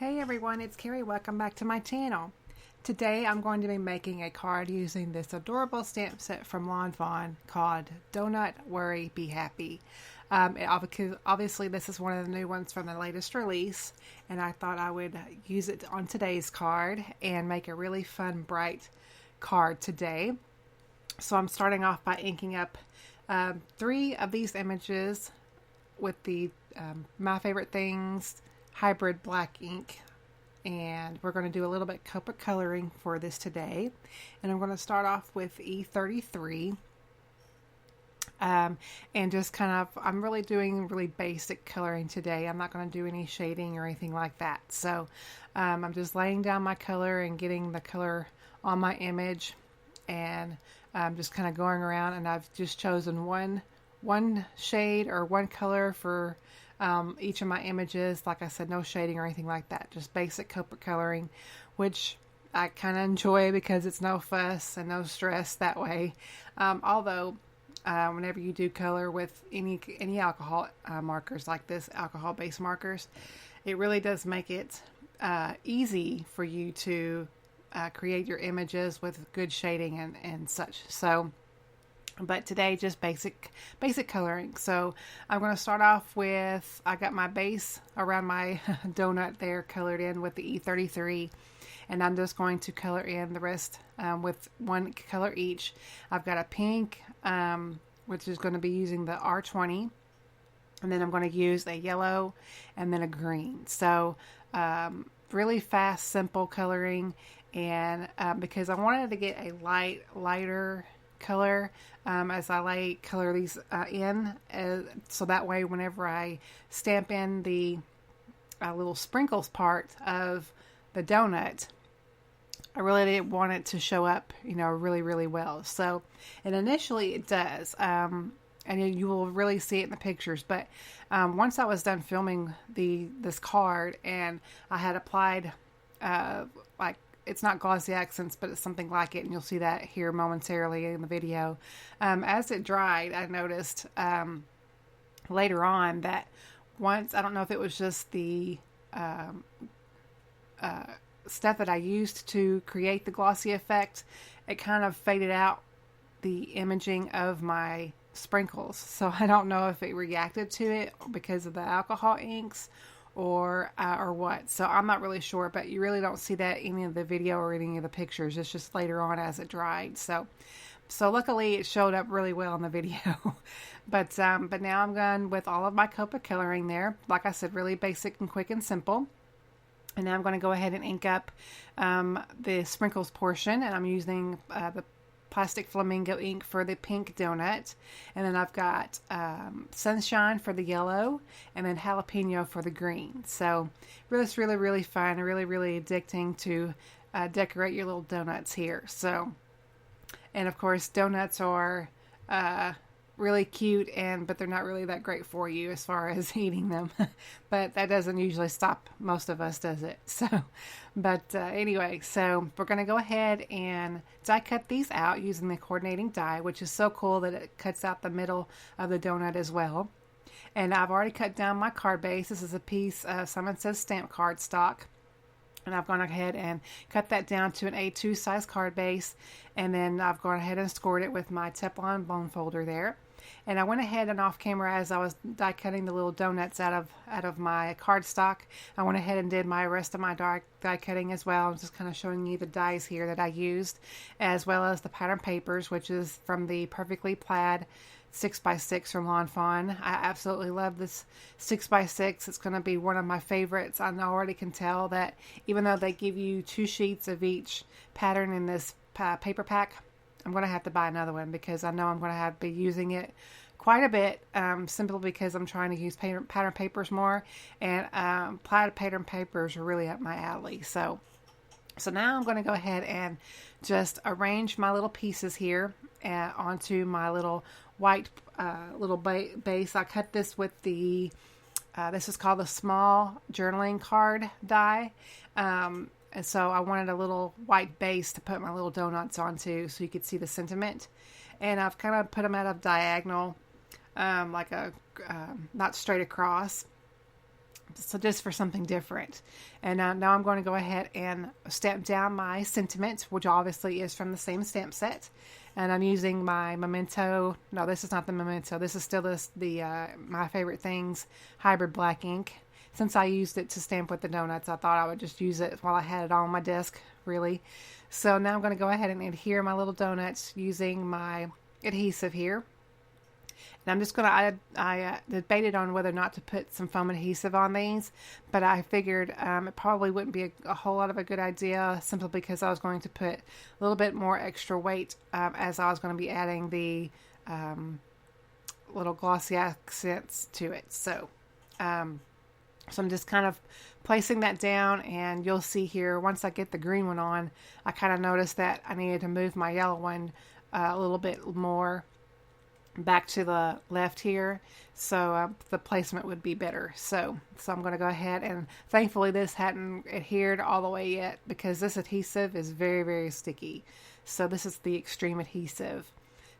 Hey everyone, it's Carrie. Welcome back to my channel. Today I'm going to be making a card using this adorable stamp set from Lawn Fawn called Donut Worry Be Happy. Obviously this is one of the new ones from the latest release, and I thought I would use it on today's card and make a really fun, bright card today. So I'm starting off by inking up 3 of these images with the My Favorite Things hybrid black ink, and we're going to do a little bit Copic coloring for this today. And I'm going to start off with E33 and just kind of, I'm really doing really basic coloring today. I'm not going to do any shading or anything like that. So I'm just laying down my color and getting the color on my image, and just kind of going around, and I've just chosen one shade or one color for each of my images. Like I said, no shading or anything like that, just basic Copic coloring, which I kind of enjoy because it's no fuss and no stress that way. Although whenever you do color with any alcohol markers like this, alcohol-based markers, it really does make it easy for you to create your images with good shading and such. So but today just basic coloring. So I'm going to start off with, I got my base around my donut there colored in with the E33, and I'm just going to color in the rest with one color each. I've got a pink, which is going to be using the R20, and then I'm going to use a yellow and then a green. So really fast, simple coloring, and because I wanted to get a lighter color as I color these in, so that way whenever I stamp in the little sprinkles part of the donut, I really didn't want it to show up, really well. So, and initially it does, and you will really see it in the pictures. But once I was done filming this card, and I had applied like, it's not Glossy Accents, but it's something like it, and you'll see that here momentarily in the video. As it dried, I noticed later on that once, I don't know if it was just the stuff that I used to create the glossy effect, it kind of faded out the imaging of my sprinkles. So I don't know if it reacted to it because of the alcohol inks or what. So I'm not really sure, but you really don't see that in any of the video or any of the pictures. It's just later on as it dried. So luckily it showed up really well in the video. But now I'm done with all of my Copic coloring there. Like I said, really basic and quick and simple. And now I'm going to go ahead and ink up the sprinkles portion, and I'm using the plastic flamingo ink for the pink donut, and then I've got sunshine for the yellow, and then jalapeno for the green. So it's really fun and really addicting to decorate your little donuts here. So, and of course donuts are really cute, but they're not really that great for you as far as eating them. But that doesn't usually stop most of us, does it? So, but anyway, so we're going to go ahead and die cut these out using the coordinating die, which is so cool that it cuts out the middle of the donut as well. And I've already cut down my card base. This is a piece of Simon Says stamp cardstock, and I've gone ahead and cut that down to an A2 size card base, and then I've gone ahead and scored it with my Teflon bone folder there. And I went ahead and off camera, as I was die cutting the little donuts out of my cardstock, I went ahead and did my rest of my die cutting as well. I'm just kind of showing you the dies here that I used, as well as the pattern papers, which is from the Perfectly Plaid 6x6 from Lawn Fawn. I absolutely love this 6x6. It's going to be one of my favorites. I already can tell that even though they give you 2 sheets of each pattern in this paper pack, I'm going to have to buy another one because I know I'm going to have to be using it quite a bit, simply because I'm trying to use pattern papers more, and plaid pattern papers are really up my alley. So now I'm going to go ahead and just arrange my little pieces here onto my little white little base. I cut this with the this is called the small journaling card die. And so I wanted a little white base to put my little donuts onto so you could see the sentiment. And I've kind of put them at a diagonal, like a not straight across. So just for something different. And now I'm going to go ahead and stamp down my sentiment, which obviously is from the same stamp set. And I'm using my Memento. No, this is not the Memento. This is still the My Favorite Things hybrid black ink. Since I used it to stamp with the donuts, I thought I would just use it while I had it on my desk, really. So now I'm going to go ahead and adhere my little donuts using my adhesive here. And I'm just going to, I debated on whether or not to put some foam adhesive on these, but I figured it probably wouldn't be a whole lot of a good idea, simply because I was going to put a little bit more extra weight as I was going to be adding the little glossy accents to it. So I'm just kind of placing that down, and you'll see here, once I get the green one on, I kind of noticed that I needed to move my yellow one a little bit more back to the left here, so the placement would be better. So I'm going to go ahead, and thankfully this hadn't adhered all the way yet, because this adhesive is very, very sticky. So this is the extreme adhesive.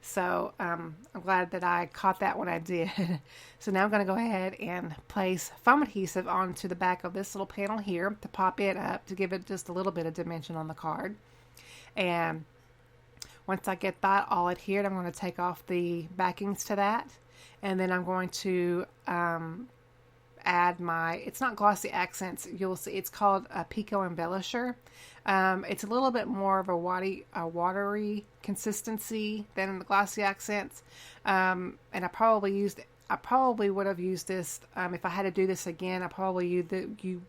So I'm glad that I caught that when I did. So now I'm going to go ahead and place foam adhesive onto the back of this little panel here to pop it up, to give it just a little bit of dimension on the card. And once I get that all adhered, I'm going to take off the backings to that. And then I'm going to add my, it's not Glossy Accents, you'll see, it's called a Pico Embellisher. It's a little bit more of a watery consistency than the Glossy Accents. And I probably would have used this, if I had to do this again, I probably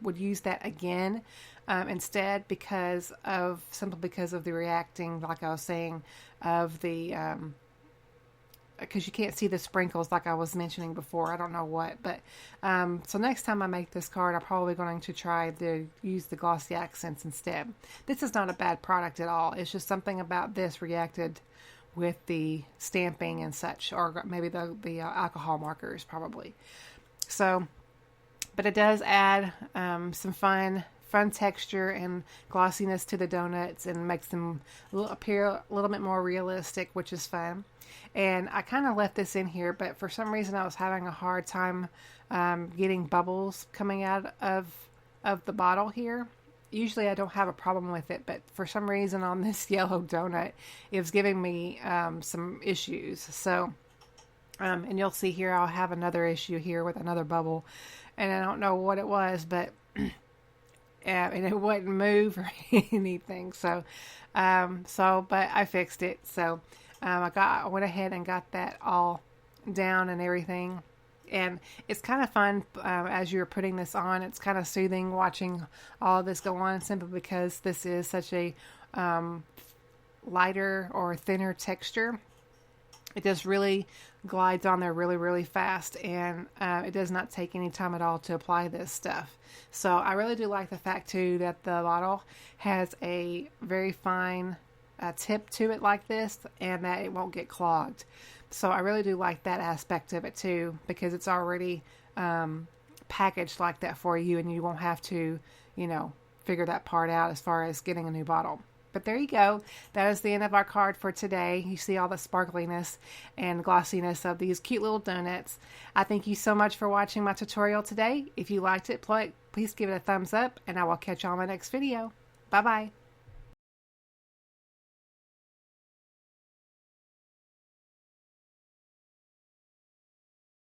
would use that again instead, simply because of the reacting, like I was saying, of the, because you can't see the sprinkles like I was mentioning before. I don't know what, but so next time I make this card, I'm probably going to try to use the Glossy Accents instead. This is not a bad product at all. It's just something about this reacted with the stamping and such, or maybe the alcohol markers probably. So, but it does add some fun texture and glossiness to the donuts, and makes them appear a little bit more realistic, which is fun. And I kind of left this in here, but for some reason I was having a hard time getting bubbles coming out of the bottle here. Usually I don't have a problem with it, but for some reason on this yellow donut, it was giving me some issues. So, and you'll see here, I'll have another issue here with another bubble, and I don't know what it was, but and it wouldn't move or anything. So, but I fixed it. So, I went ahead and got that all down and everything. And it's kind of fun as you're putting this on. It's kind of soothing watching all of this go on, simply because this is such a lighter or thinner texture. It just really glides on there really, really fast, and it does not take any time at all to apply this stuff. So I really do like the fact too that the bottle has a very fine tip to it like this, and that it won't get clogged. So I really do like that aspect of it too, because it's already packaged like that for you, and you won't have to, figure that part out as far as getting a new bottle. But there you go. That is the end of our card for today. You see all the sparkliness and glossiness of these cute little donuts. I thank you so much for watching my tutorial today. If you liked it, please give it a thumbs up, and I will catch you on my next video. Bye-bye.